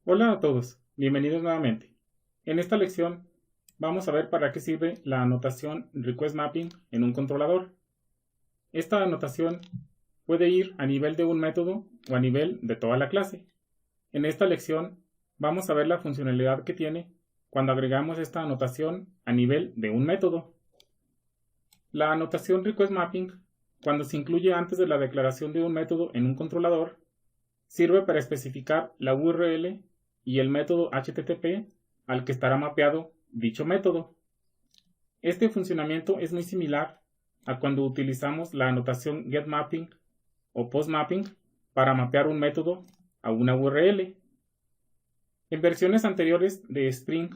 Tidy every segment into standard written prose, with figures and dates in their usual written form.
Hola a todos, bienvenidos nuevamente. En esta lección vamos a ver para qué sirve la anotación Request Mapping en un controlador. Esta anotación puede ir a nivel de un método o a nivel de toda la clase. En esta lección vamos a ver la funcionalidad que tiene cuando agregamos esta anotación a nivel de un método. La anotación Request Mapping, cuando se incluye antes de la declaración de un método en un controlador, sirve para especificar la URL y el método HTTP al que estará mapeado dicho método. Este funcionamiento es muy similar a cuando utilizamos la anotación getMapping o postmapping para mapear un método a una URL. En versiones anteriores de Spring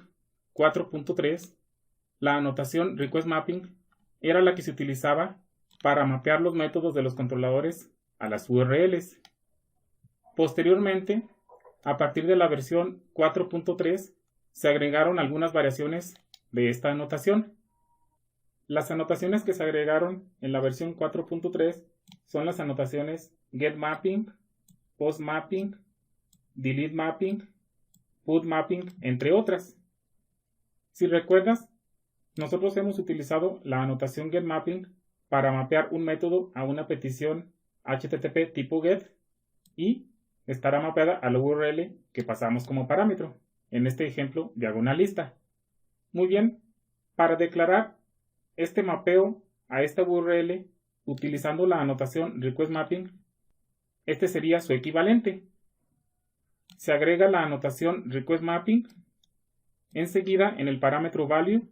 4.3, la anotación requestMapping era la que se utilizaba para mapear los métodos de los controladores a las URLs. Posteriormente, a partir de la versión 4.3, se agregaron algunas variaciones de esta anotación. Las anotaciones que se agregaron en la versión 4.3 son las anotaciones getMapping, postmapping, deleteMapping, putMapping, entre otras. Si recuerdas, nosotros hemos utilizado la anotación getMapping para mapear un método a una petición HTTP tipo GET y estará mapeada a la URL que pasamos como parámetro, en este ejemplo diagonal lista. Muy bien, para declarar este mapeo a esta URL utilizando la anotación requestMapping, este sería su equivalente. Se agrega la anotación requestMapping, enseguida en el parámetro value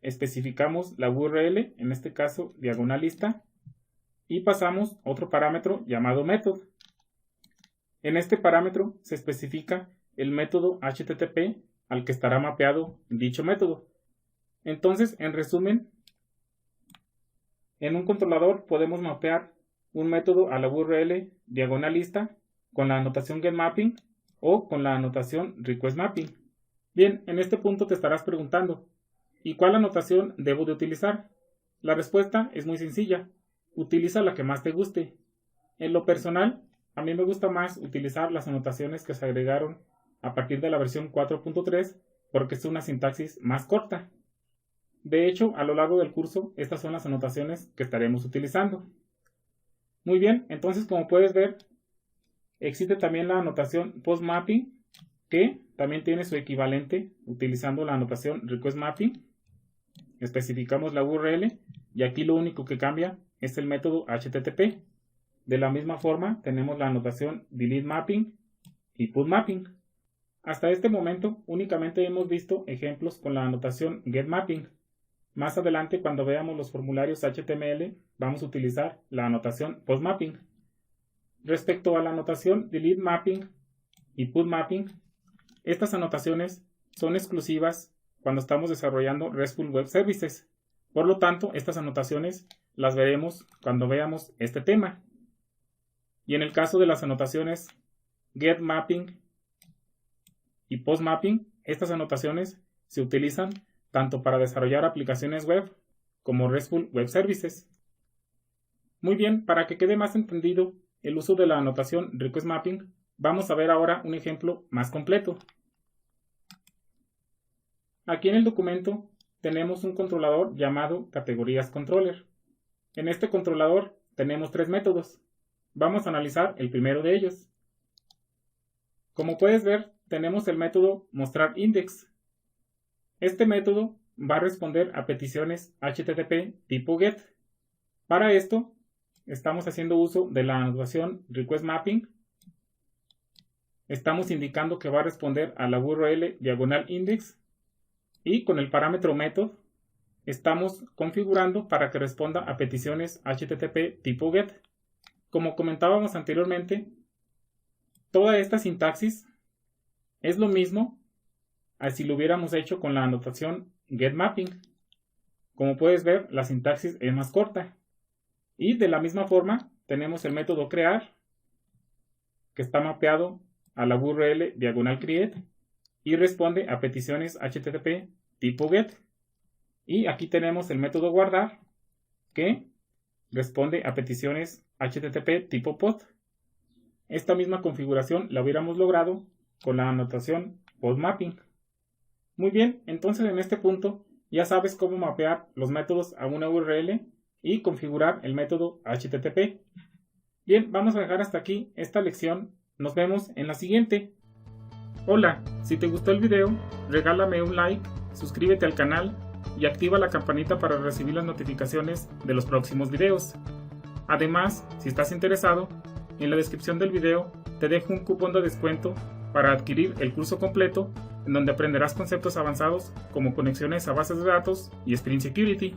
especificamos la URL, en este caso diagonal lista, y pasamos otro parámetro llamado method. En este parámetro se especifica el método HTTP al que estará mapeado dicho método. Entonces, en resumen, en un controlador podemos mapear un método a la URL diagonal lista con la anotación getMapping o con la anotación requestMapping. Bien, en este punto te estarás preguntando, ¿y cuál anotación debo de utilizar? La respuesta es muy sencilla, utiliza la que más te guste. En lo personal, a mí me gusta más utilizar las anotaciones que se agregaron a partir de la versión 4.3 porque es una sintaxis más corta. De hecho, a lo largo del curso, estas son las anotaciones que estaremos utilizando. Muy bien, entonces como puedes ver, existe también la anotación postmapping, que también tiene su equivalente utilizando la anotación requestMapping. Especificamos la URL y aquí lo único que cambia es el método HTTP. De la misma forma, tenemos la anotación deleteMapping y putMapping. Hasta este momento, únicamente hemos visto ejemplos con la anotación getMapping. Más adelante, cuando veamos los formularios HTML, vamos a utilizar la anotación postmapping. Respecto a la anotación deleteMapping y putMapping, estas anotaciones son exclusivas cuando estamos desarrollando RESTful Web Services. Por lo tanto, estas anotaciones las veremos cuando veamos este tema. Y en el caso de las anotaciones getMapping y postmapping, estas anotaciones se utilizan tanto para desarrollar aplicaciones web como RESTful Web Services. Muy bien, para que quede más entendido el uso de la anotación requestMapping, vamos a ver ahora un ejemplo más completo. Aquí en el documento tenemos un controlador llamado categorías controller. En este controlador tenemos tres métodos. Vamos a analizar el primero de ellos. Como puedes ver, tenemos el método mostrarIndex. Este método va a responder a peticiones HTTP tipo GET. Para esto, estamos haciendo uso de la anotación requestMapping. Estamos indicando que va a responder a la URL diagonal index y con el parámetro method estamos configurando para que responda a peticiones HTTP tipo GET. Como comentábamos anteriormente, toda esta sintaxis es lo mismo a si lo hubiéramos hecho con la anotación getMapping. Como puedes ver, la sintaxis es más corta. Y de la misma forma, tenemos el método crear, que está mapeado a la URL diagonal create y responde a peticiones HTTP tipo GET. Y aquí tenemos el método guardar, que responde a peticiones HTTP tipo POST. Esta misma configuración la hubiéramos logrado con la notación postmapping. Muy bien, entonces en este punto ya sabes cómo mapear los métodos a una URL y configurar el método HTTP. Bien, vamos a dejar hasta aquí esta lección. Nos vemos en la siguiente. Hola, si te gustó el video, regálame un like, suscríbete al canal y activa la campanita para recibir las notificaciones de los próximos videos. Además, si estás interesado, en la descripción del video te dejo un cupón de descuento para adquirir el curso completo, en donde aprenderás conceptos avanzados como conexiones a bases de datos y String Security.